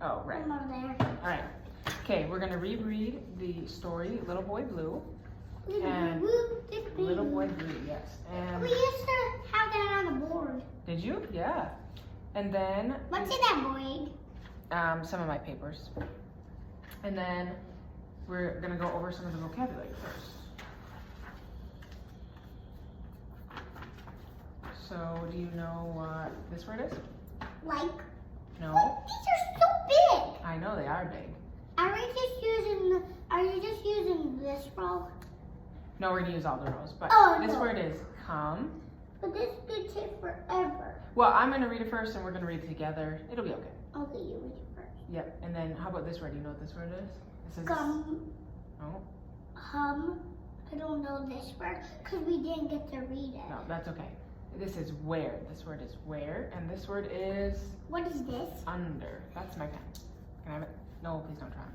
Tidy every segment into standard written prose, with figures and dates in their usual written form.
Oh, right. I'm over there. All right. Okay, we're gonna reread the story Little Boy Blue. And Little Boy Blue, yes. And we used to have that on the board. did you? Yeah. And then What's in that board? some of my papers. And then we're gonna go over some of the vocabulary first. So, do you know what this word is? Like? No. What? These are so big. I know they are big. Are you just using this row? No, we're gonna use all the rows, but Oh, this no. word is come. But this could take forever. Well, I'm gonna read it first, and we're gonna read it together. It'll be okay. Okay, you read it first. Yep. And then, how about this word? Do you know what this word is? This is Come. no, I don't know this word because we didn't get to read it. no, that's okay. This is where. This word is where, and this word is What is this? under. That's my pen. Can I have it? No, please don't try it.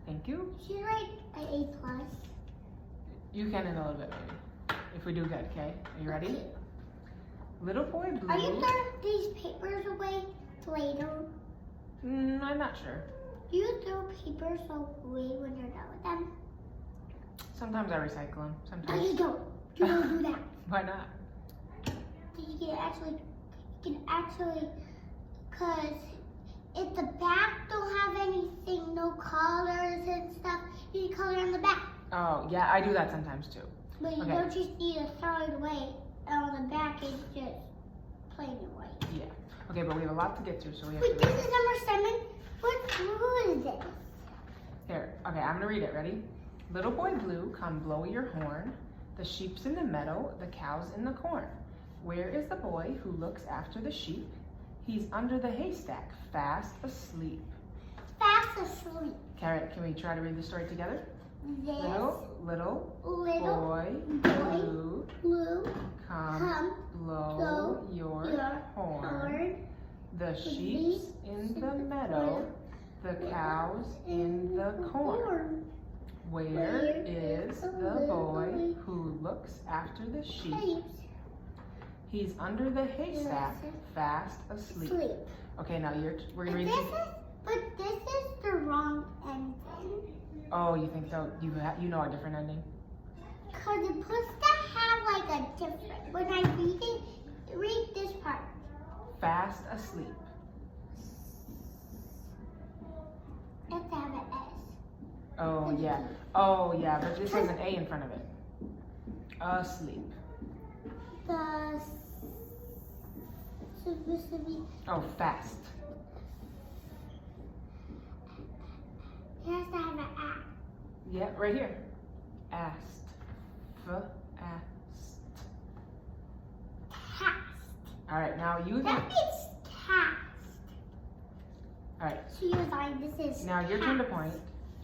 Thank you. She's write an A+. You can in a little bit, maybe. If we do good, okay? Are you ready? Okay. Little Boy Blue. Are you throwing these papers away later? I'm not sure. Do you throw papers away when you're done with them? Sometimes I recycle them. No, Sometimes. you don't. You don't do that. Why not? You can actually, cause if the back don't have anything, no colors and stuff, you can color on the back. Oh, yeah, I do that sometimes too. But you Okay. don't just need to throw it away. And on the back it's just plain and white. Yeah. Okay, but we have a lot to get to, so we have Wait, to. this is number 7. Who is this? Here, okay, I'm gonna read it. Ready? Little Boy Blue, come blow your horn. The sheep's in the meadow, the cow's in the corn. Where is the boy who looks after the sheep? He's under the haystack, fast asleep. Fast asleep. Carrot, can we try to read the story together? This Little little boy boy blue, blue come blow your horn. The sheep's in the meadow, the cow's in the corn. Where is the boy who looks after the sheep? He's under the haystack, fast asleep. Sleep. Okay, now we're gonna But read this is the wrong ending. Oh, you think so? You know a different ending? Cause it's supposed to have like a different. When I read it, read this part. Fast asleep. It has to have an S. Oh yeah. Oh yeah, but this has an A in front of it. Asleep. The supposed to be. Oh, fast. It has to have an A. Yeah, right here. Ast. Ast. Cast. All right, now you. That means cast. All right. She was like, this is. Now your turn to cast. point.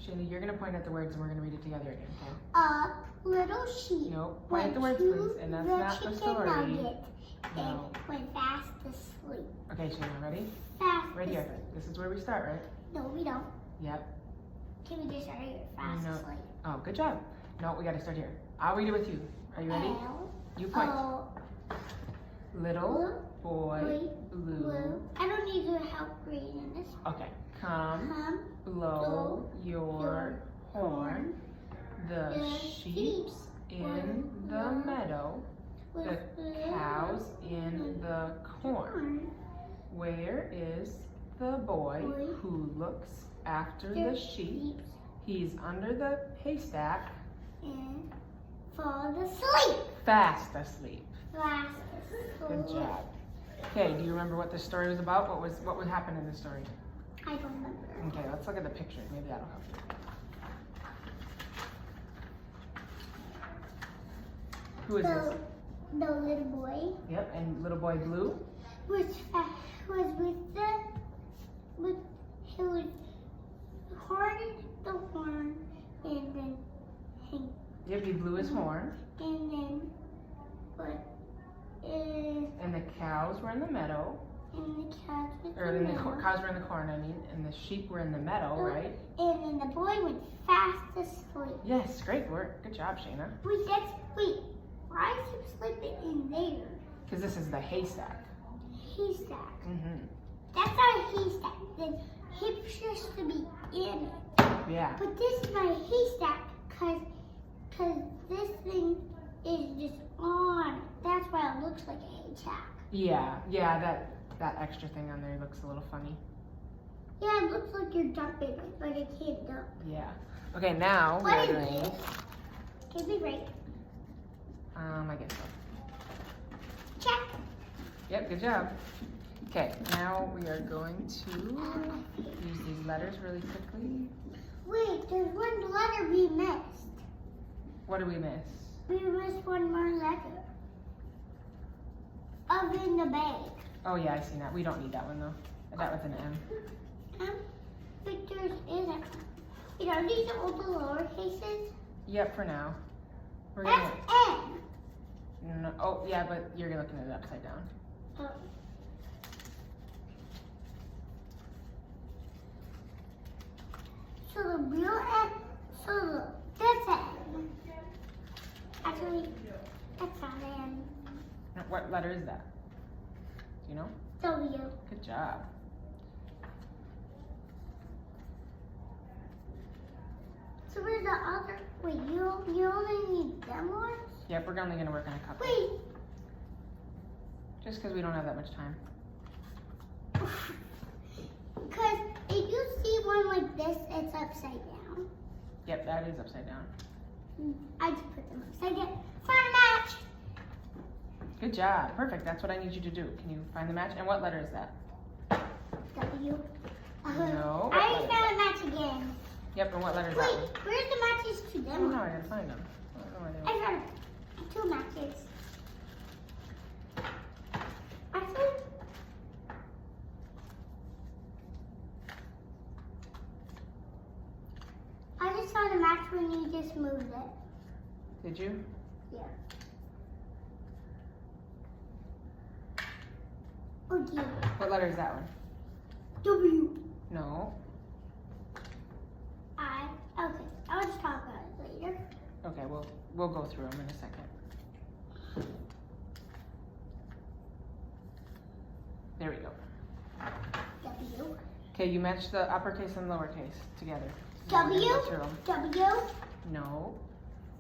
Shani, you're gonna point at the words and we're gonna read it together again. Okay? A little sheep. No, point at the words, went please, and that's to not the chicken story. nugget No. and went fast asleep. Okay, Shana, ready? Fast. Right here. asleep. This is where we start, right? No, we don't. Yep. Can we just start here? Fast No. asleep. Oh, good job. No, we gotta start here. I'll read it with you. Are you ready? L, You point. O, Little boy blue. blue. I don't need your help reading this. Okay. Come Come, blow your horn. The sheep's in the meadow. The cow's in the corn. Where is the boy who looks after the sheep? He's under the haystack, and fall asleep. fast asleep. Fast asleep. Good job. Okay, do you remember what this story was about? What would happen in the story? I don't remember. Okay, let's look at the picture. Maybe that'll help you. Who is this? The little boy Yep, and little boy blue. was he was holding the horn and then Yep, he blew his horn. and then what is And the cows were in the meadow. and the cat was Or in the the middle. cows were in the corn, I mean, and the sheep were in the meadow, right? And then the boy went fast asleep. Yes, great work. Good job, Shayna. Wait, why is he sleeping in there? Because this is the haystack. Haystack. Mm-hmm. That's not a haystack. Then supposed to be in it. Yeah. But this is my haystack, cause this thing is just on. That's why it looks like a haystack. Yeah, that extra thing on there looks a little funny. Yeah, it looks like you're dumping it, but it can't dump. Yeah. Okay, now we What are is doing. this? Can we break? I guess so. Check. Yep, good job. Okay, now we are going to use these letters really quickly. Wait, there's one letter we missed. What do we miss? We missed one more letter. Of in the bag. Oh yeah, I see that. We don't need that one though. That was an M. But there's isn't. You know, these are all the lower cases. Yep, for now. We're That's gonna. N. No, oh yeah, but you're looking at it upside down. Oh. So the real N. That's N. Actually, that's not N. What letter is that? Do you know? W. Good job. So where's the other? Wait, you only need them ones? Yep, we're only gonna work on a couple. Wait. Just because we don't have that much time. Because if you see one like this, it's upside down. Yep, that is upside down. I just put them upside down. Find a match. Good job. Perfect. That's what I need you to do. Can you find the match? And what letter is that? W. No. I already found a match again. Yep, and what letter is Wait, that one? where's the matches to Oh them? no, I gotta find them. I don't know where they I were. found 2 matches. Actually, I just found a match when you just moved it. Did you? Yeah. Oh dear. What letter is that one? W. No. I. Okay, I'll just talk about it later. Okay, we'll go through them in a second. There we go. W. Okay, you match the uppercase and lowercase together. So we're W. gonna go through 'em. W. No.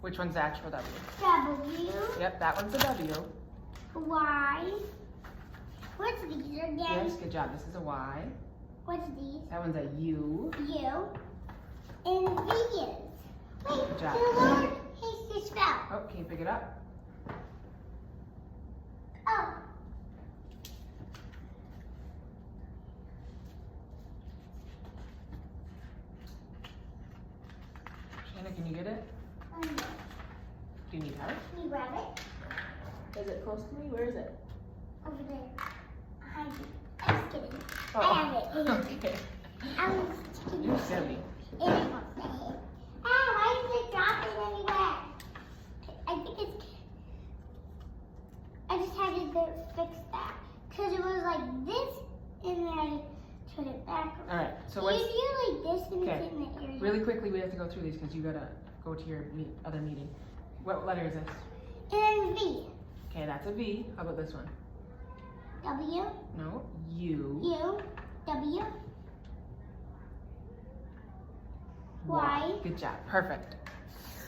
Which one's the actual W? W. Yep, that one's the W. Y. What's these again? Yes, good job. This is a Y. What's these? That one's a U. U. And V is. Wait, Good job. the Lord hates this spell. Oh, can you pick it up? Oh. Shanna, can you get it? Do you need help? Can you grab it? Is it close to me? Where is it? Over there. Behind you. I'm just kidding. Oh, I have it. okay. I was just kidding. You're silly. It won't stay. Ah, why is it dropping everywhere? I think it's. I just had to fix that. Because it was like this, and then I turn it back. All right. So You what's do like this, and Okay. it's in the area. really quickly? We have to go through these because you gotta go to your other meeting. What letter is this? And V. Okay, that's a V. How about this one? W. No. U. U. W. Y. Good job. Perfect.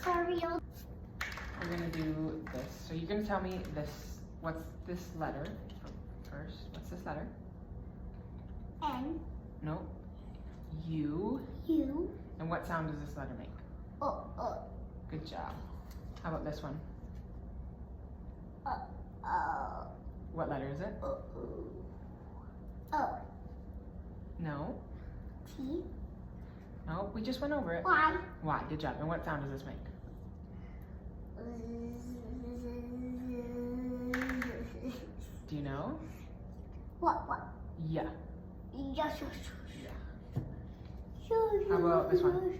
Sorry. We're gonna do this. So you're gonna tell me this. What's this letter first? What's this letter? N. No. U. U. And what sound does this letter make? Good job. How about this one? What letter is it? O. No. T. No. We just went over it. Y. Y. Good job. And what sound does this make? Do you know? What? Yeah. Yes. How about this one?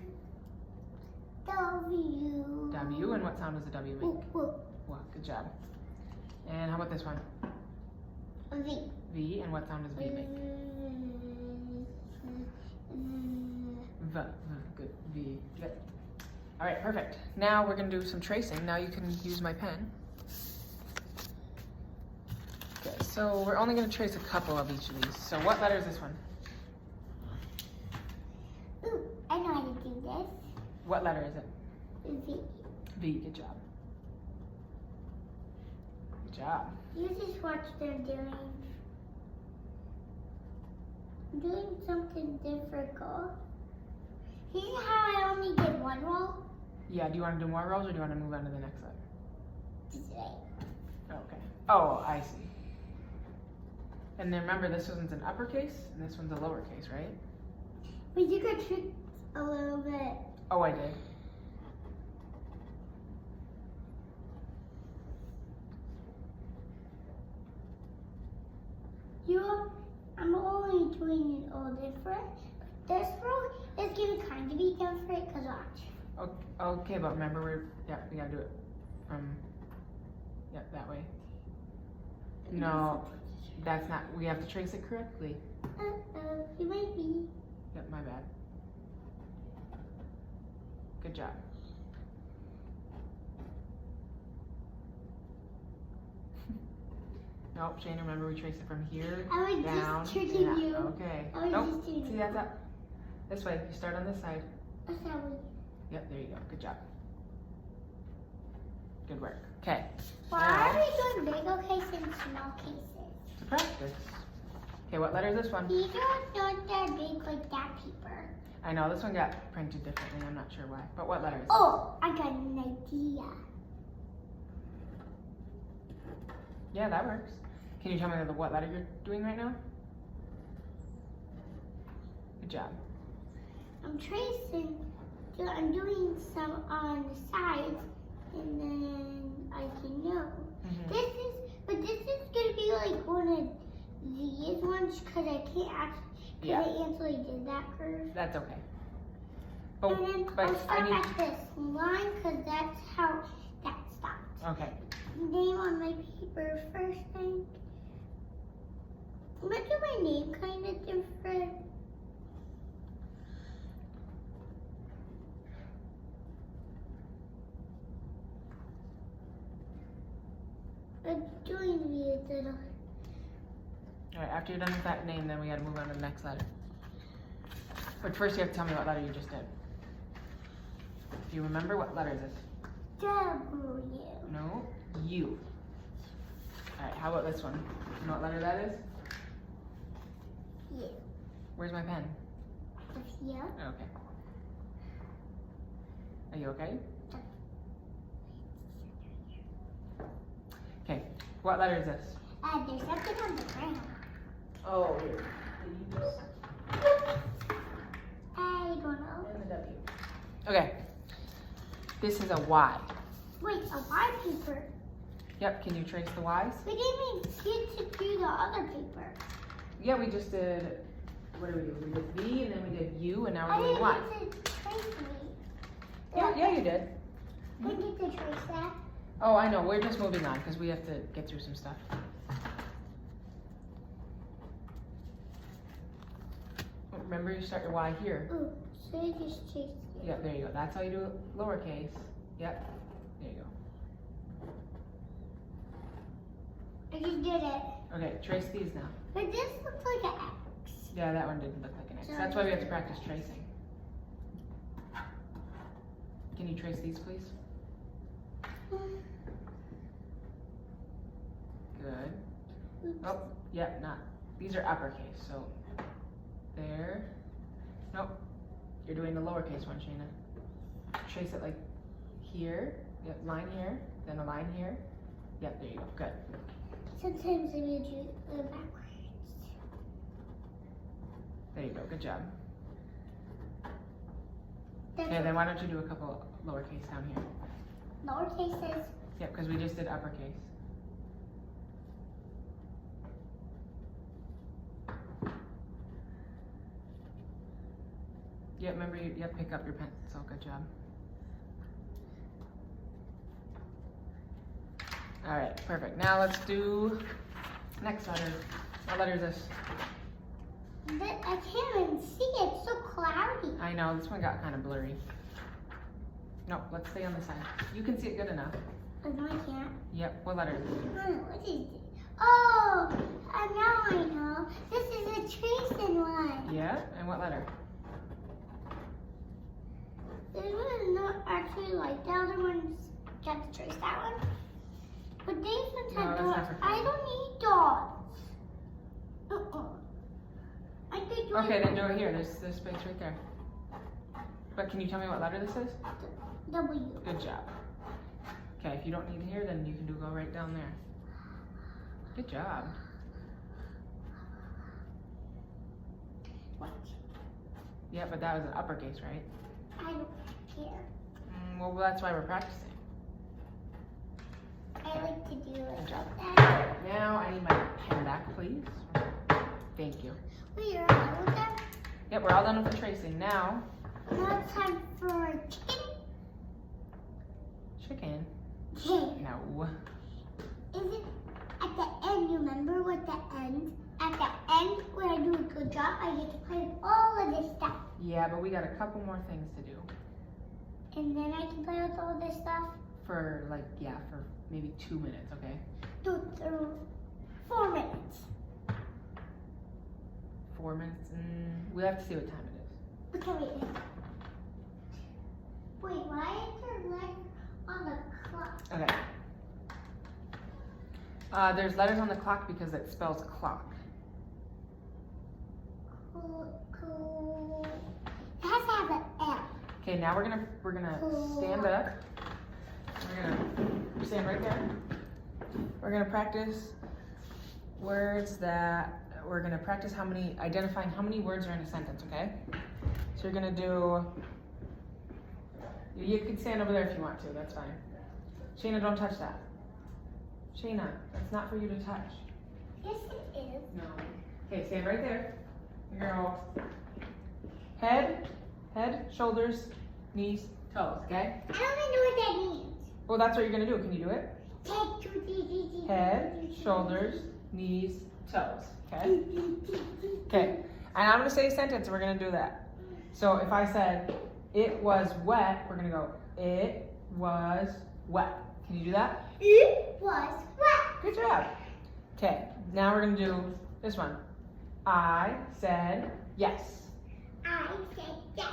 W. W. And what sound does the W make? W. Wow. Good job. And how about this one? V. V. And what sound does V make? V. Good. V. Good. All right. Perfect. Now we're gonna do some tracing. Now you can use my pen. Okay. So we're only gonna trace a couple of each of these. So what letter is this one? What letter is it? V. V, good job. Good job. You just watch them doing something difficult. See how I only did one roll? Yeah, do you want to do more rows or do you want to move on to the next letter? Today. Okay. Oh, I see. And then remember, this one's an uppercase and this one's a lowercase, right? But you got tricked a little bit. Oh, I did. I'm only doing it all different. This row is going to kind of be different because watch. Okay, but remember, we gotta do it from, that way. No, that's not, we have to trace it correctly. Uh-oh, you might be. Yep, my bad. Good job. Nope, Shane, remember we trace it from here I was down. just tricking you. Okay. I was Nope. just doing See, that's up. This way. You start on this side. That's how we. Yep, there you go. Good job. Good work. Okay. Why are we doing big cases and small cases? To practice. Okay, what letter is this one? These are not that big like that paper. I know, this one got printed differently. I'm not sure why. But what letter is it? Oh, I got an idea. Yeah, that works. Can you tell me what letter you're doing right now? Good job. I'm tracing. I'm doing some on the sides, and then I can know. Mm-hmm. This is gonna be like one of these ones because I can't actually. Because I actually did that curve. That's okay. And then I'll stop at this line because that's how that stopped. Okay. Name on my paper first thing. I'm gonna do my name kind of different. I'm doing weird little. Alright, after you're done with that name, then we gotta move on to the next letter. But first you have to tell me what letter you just did. Do you remember what letter is this? W. No, U. Alright, how about this one? You know what letter that is? U. Where's my pen? It's here. Okay. Are you okay? Okay, what letter is this? There's something on the ground. Oh, here. Did you just... I don't know. And the W. Okay. This is a Y. Wait, a white paper. Yep, can you trace the Y's? We didn't get to do the other paper. Yeah, we just did, what did we do? We did V and then we did U and now I we're doing Y. didn't get to trace me. Yeah, you did. I didn't get to trace that. Oh, I know, we're just moving on because we have to get through some stuff. Remember you start your Y here. Ooh, so I just traced it. Yep, there you go. That's how you do it lowercase. Yep, there you go. I just did it. Okay, trace these now. But this looks like an X. Yeah, that one didn't look like an X. That's why we have to practice tracing. Can you trace these, please? Good. Oh, yep, not. These are uppercase, so there. Nope. You're doing the lowercase one, Shayna. Trace it like here. Yep, line here. Then a line here. Yep, there you go. Good. Sometimes I need to do it backwards. There you go. Good job. That's Okay, then why don't you do a couple lowercase down here? lower cases. Yep, because we just did uppercase. Yep, remember you pick up your pencil. Good job. Alright, perfect. Now let's do next letter. What letter is this? I can't even see it. It's so cloudy. I know, this one got kind of blurry. No, let's stay on the side. You can see it good enough. Oh, no, I can't. Yep, what letter is it? What is it? Oh, now I know. This is a tracing one. Yeah, and what letter? This one is not actually like the other ones. You have to trace that one. But these ones have dots. I don't need dots. I could do Okay, then do it here. There's space right there. But can you tell me what letter this is? W. Good job. Okay, if you don't need it here, then you can go right down there. Good job. What? Yeah, but that was an uppercase, right? I don't care. Well, that's why we're practicing. I like to do it Good job. like that. Now I need my pen back, please. Thank you. Wait, you're done with that? Yep, we're all done with the tracing. Now, It's time for chicken. chicken. Chicken. No. Is it at the end? You remember what the end? At the end, when I do a good job, I get to play with all of this stuff. Yeah, but we got a couple more things to do. And then I can play with all this stuff. For for maybe 2 minutes, okay? 4 minutes. 4 minutes? We'll have to see what time it is. Okay, wait. Wait, why is there letters on the clock? Okay. There's letters on the clock because it spells clock. Cool. It has to have an F. Okay, now we're gonna stand up. We're gonna stand right there. We're gonna practice words that we're gonna practice identifying how many words are in a sentence, okay? So you're gonna do, you can stand over there if you want to, that's fine. Shayna, don't touch that. Shayna, that's not for you to touch. Yes, it is. No. Okay, stand right there. You're gonna go head, shoulders, knees, toes, okay? I don't even know what that means. Well, that's what you're gonna do. Can you do it? Head, shoulders, knees, toes, okay? Okay, and I'm gonna say a sentence and we're gonna do that. So if I said, it was wet, we're gonna go, it was wet. Can you do that? It was wet. Good job. Okay, now we're gonna do this one. I said yes. I said yes.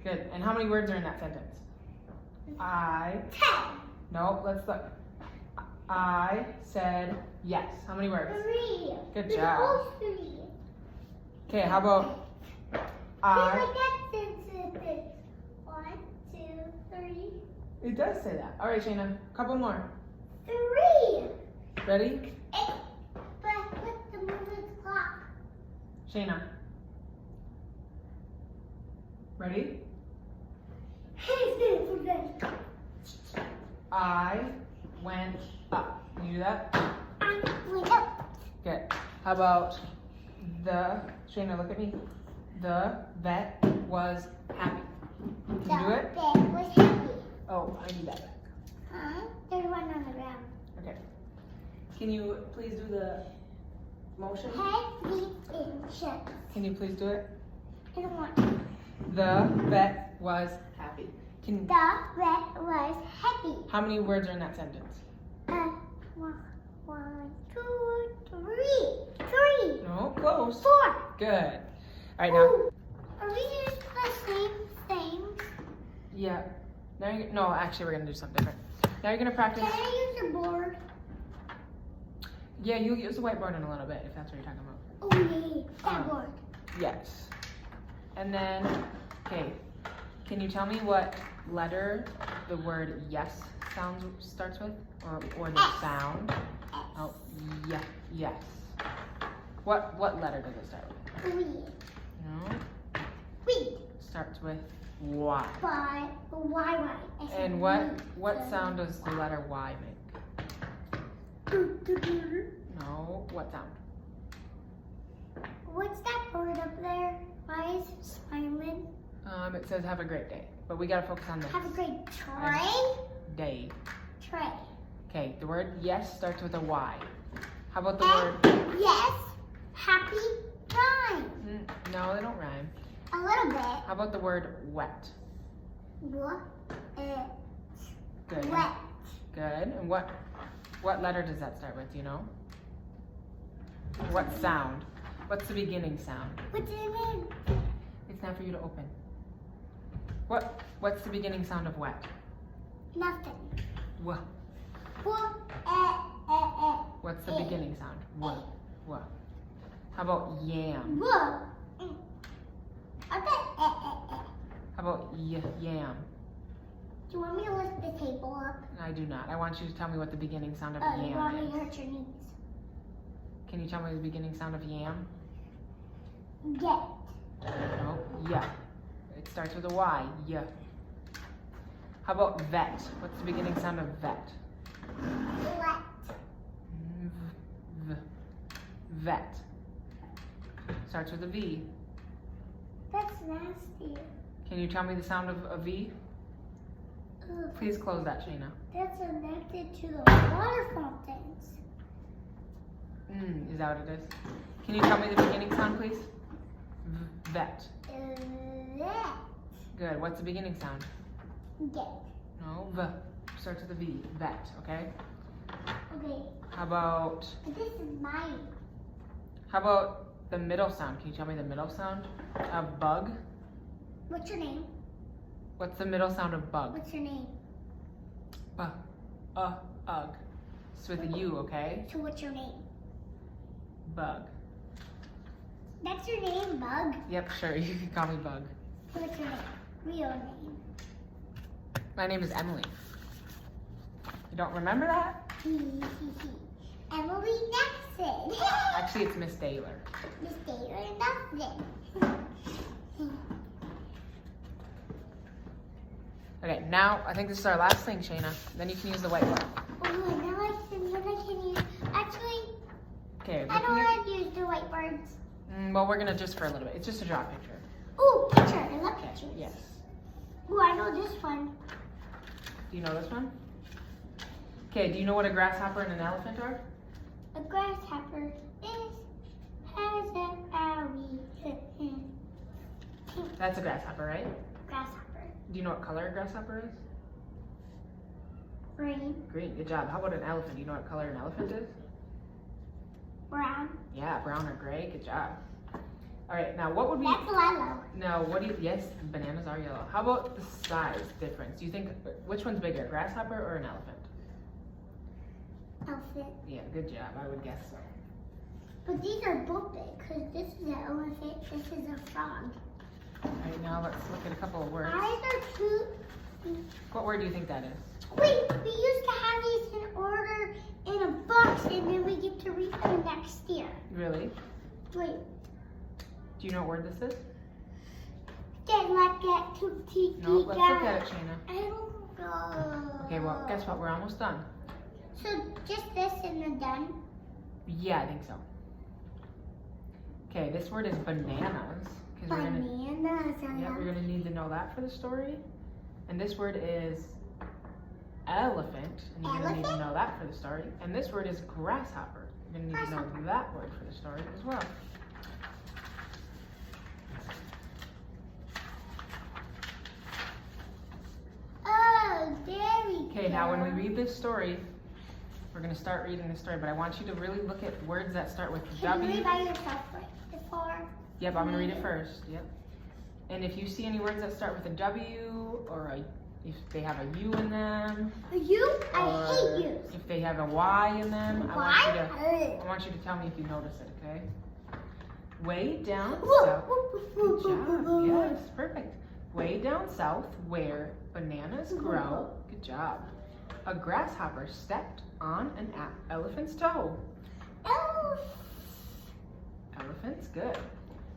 Good, and how many words are in that sentence? 10. No, let's look. I said yes. How many words? 3. Good There's job. all 3. Okay, how about Like I? that sentence. 1, 2, 3. It does say that. All right, Shayna, a couple more. 3. Ready? But put the movement clock. Shayna. Ready? I went up. Can you do that? I went up. Good. How about Shayna, look at me. The vet was happy. Can you do it? The vet was happy. Oh, I need that back. Huh? There's one on the ground. Okay. Can you please do the motion? Head, feet, and chest. Can you please do it? I don't want to. The vet was happy. The vet was happy. How many words are in that sentence? 1, 2, 3. 3. No, close. 4. Good. All right, now. Are we doing the same thing? Yeah. No, actually, we're gonna do something different. Now you're gonna practice. Can I use the board? Yeah, you'll use the whiteboard in a little bit if that's what you're talking about. Oh, yeah. That board. Yes. And then, okay, can you tell me what letter the word yes starts with? Or the S. sound? Oh, yeah, yes. What letter does it start with? We. No? We. Starts with Y. Y. And what sound does the letter Y make? No, what sound? What's that bird up there? Why is it smiling? It says have a great day, but we gotta focus on this. Have a great tray. Day. Tray. Okay, the word yes starts with a Y. How about the And word? yes, happy time. No, they don't rhyme. A little bit. How about the word wet? What? Good. Wet. Good. And what letter does that start with? Do you know? What sound? What's the beginning sound? What's it mean? It's not for you to open. What What's the beginning sound of wet? Nothing. W. What's the beginning sound? W. W. How about yam? How about yam? Do you want me to lift the table up? I do not. I want you to tell me what the beginning sound of You yam want me to is. hurt your knees? Can you tell me the beginning sound of yam? Get. No. Yeah. It starts with a Y. Yeah. How about vet? What's the beginning sound of vet? Let. Vet. Starts with a V. That's nasty. Can you tell me the sound of a V? Ugh. Please close that, Shayna. That's connected to the water fountains. Is that what it is? Can you tell me the beginning sound, please? Vet. Let. Good. What's the beginning sound? Get. No. V. Starts with a V. Vet. Okay. Okay. How about This is mine. the middle sound? Can you tell me the middle sound of bug? What's your name? What's the middle sound of bug? What's your name? Ugh. It's with a U, okay? So what's your name? Bug. That's your name, Bug? Yep, sure. You can call me Bug. What's your name? Real name? My name is Emily. You don't remember that? Emily Nexon. Actually, it's Miss Taylor. Miss Taylor Nexon. Okay, now I think this is our last thing, Shayna. Then you can use the whiteboard. Oh, now I can use. Actually, Okay. I don't want to use the whiteboards. Well, we're gonna just for a little bit. It's just a draw picture. Oh, picture. I love pictures. Yes. Oh, I know this one. Do you know this one? Okay. Do you know what a grasshopper and an elephant are? A grasshopper has an owie. That's a grasshopper, right? Grasshopper. Do you know what color a grasshopper is? Green. Green. Good job. How about an elephant? Do you know what color an elephant is? Brown. Yeah, brown or gray. Good job. All right. Now, what would be? That's yellow. No. What do you? Yes, bananas are yellow. How about the size difference? Do you think which one's bigger, a grasshopper or an elephant? Elephant. Yeah. Good job. I would guess so. But these are both big because this is an elephant. This is a frog. All right. Now let's look at a couple of words. Eyes are two. What word do you think that is? Wait, we used to have these in order in a box, and then we get to read them next year. Really? Wait. Do you know what word this is? Then let's get to teach No. Let's look at it, Shayna. I don't know. Okay. Well, guess what? We're almost done. So just this and then done? Yeah, I think so. Okay. This word is bananas. Bananas. Yeah, we're gonna need to know that for the story. And this word is elephant, and you're gonna need to know that for the story. And this word is grasshopper. You're gonna need to know that word for the story as well. Oh, there we go. Okay, now when we read this story, we're gonna start reading the story, but I want you to really look at words that start with Can you W. read by yourself before? Yep, I'm gonna read it first. Yep. And if you see any words that start with a W or if they have a U in them, You? I or hate you. if they have a Y in them, I Why? want you to tell me if you notice it, okay? Way down Whoa. south. Good job. Yes, perfect. Way down south where bananas grow. Good job. A grasshopper stepped on an elephant's toe. Elephants, good.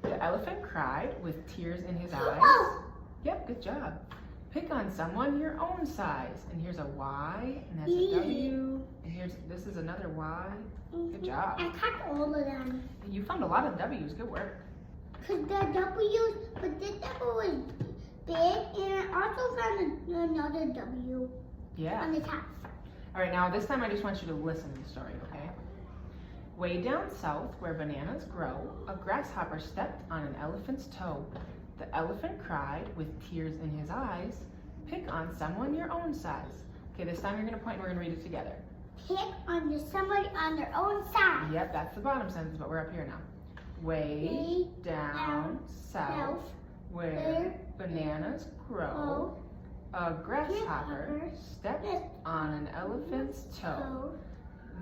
The elephant cried with tears in his eyes. Oh. Yep, good job. Pick on someone your own size. And here's a Y, and that's a W. And this is another Y. Good job. I caught all of them. You found a lot of W's. Good work. Because the W's, but this W was big, and I also found another W Yeah. on the top. All right, now this time I just want you to listen to the story, okay? Way down south, where bananas grow, a grasshopper stepped on an elephant's toe. The elephant cried with tears in his eyes. Pick on someone your own size. Okay, this time you're gonna point and we're gonna read it together. Pick on somebody on their own side. Yep, that's the bottom sentence, but we're up here now. Way down south, where bananas grow, A grasshopper stepped on an elephant's toe.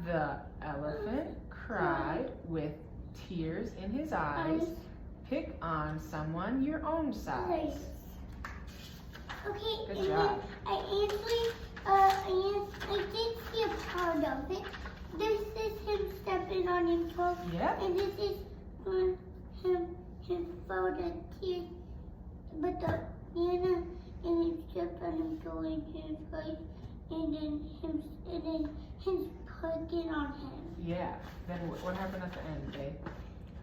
The elephant cried with tears in his eyes. Pick on someone your own size. Okay, Good and job. then I did see a part of it. This is him stepping on his toe. Yep. And this is him for the tears. But and he stepped on him toe in his face, and then him picking on him. Yeah. Then what happened at the end, Jay?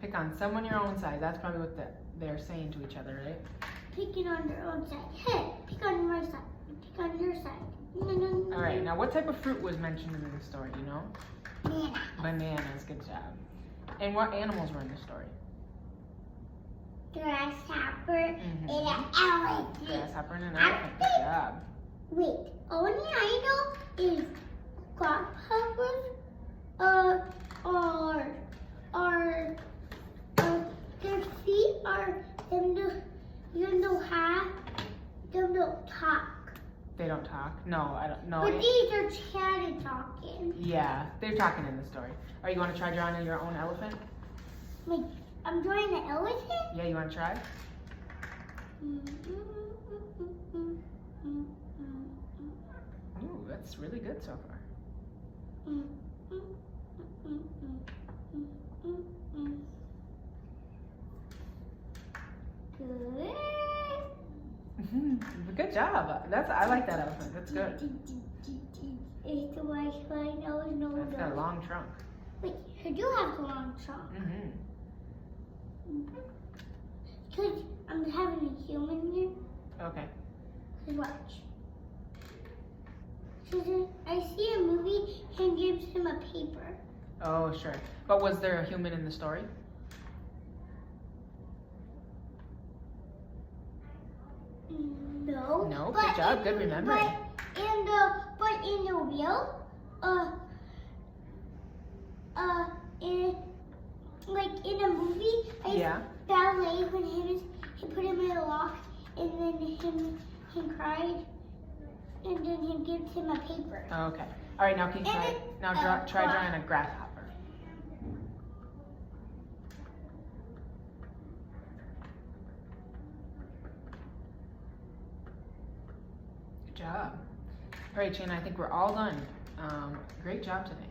Pick on someone your own size. That's probably what they're saying to each other, right? Picking on their own side. Hey, pick on my side. Pick on your side. All right. Now, what type of fruit was mentioned in the story? Do you know? Banana. Bananas. Good job. And what animals were in the story? Grasshopper and an elephant. Grasshopper and an elephant. Good job. Wait, only I know is grasshoppers their feet are them don't talk. They don't talk? No, I don't know. But these are chatting talking. Yeah, they're talking in the story. Are you want to try drawing your own elephant? Wait, I'm drawing an elephant? Yeah, you want to try? Ooh, that's really good so far. Good. Good job. I like that elephant. That's good. It's the white line nose. That's got a long trunk. Wait, I do have a long trunk. Because I'm having a human here. Okay. Cause watch. So I see a movie and gives him a paper. Oh, sure. But was there a human in the story? No. No. Good job. Good remembering. But in the wheel, like in a movie, ballet when he put him in a lock, and then him cried, and then he gives him a paper. Okay. All right. Now can you try drawing a grasshopper? Good job. All right, Jana, I think we're all done. Great job today.